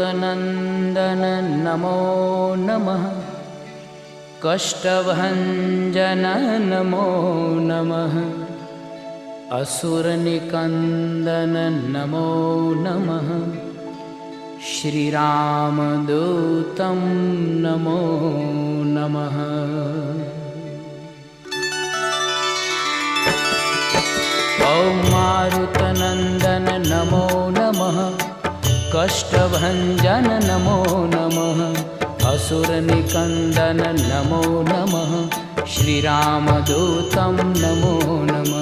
मारुतनन्दन नमो नमः। कष्टभञ्जन नमो नमः। असुरनिकन्दन नमो नमः। श्रीरामदूतं नमो नमः। ॐ मारुतनन्दन नमो नमः। कष्टभञ्जन नमो नमः। असुरनिकन्दन नमो नमः। श्रीरामदूतं नमो नमः।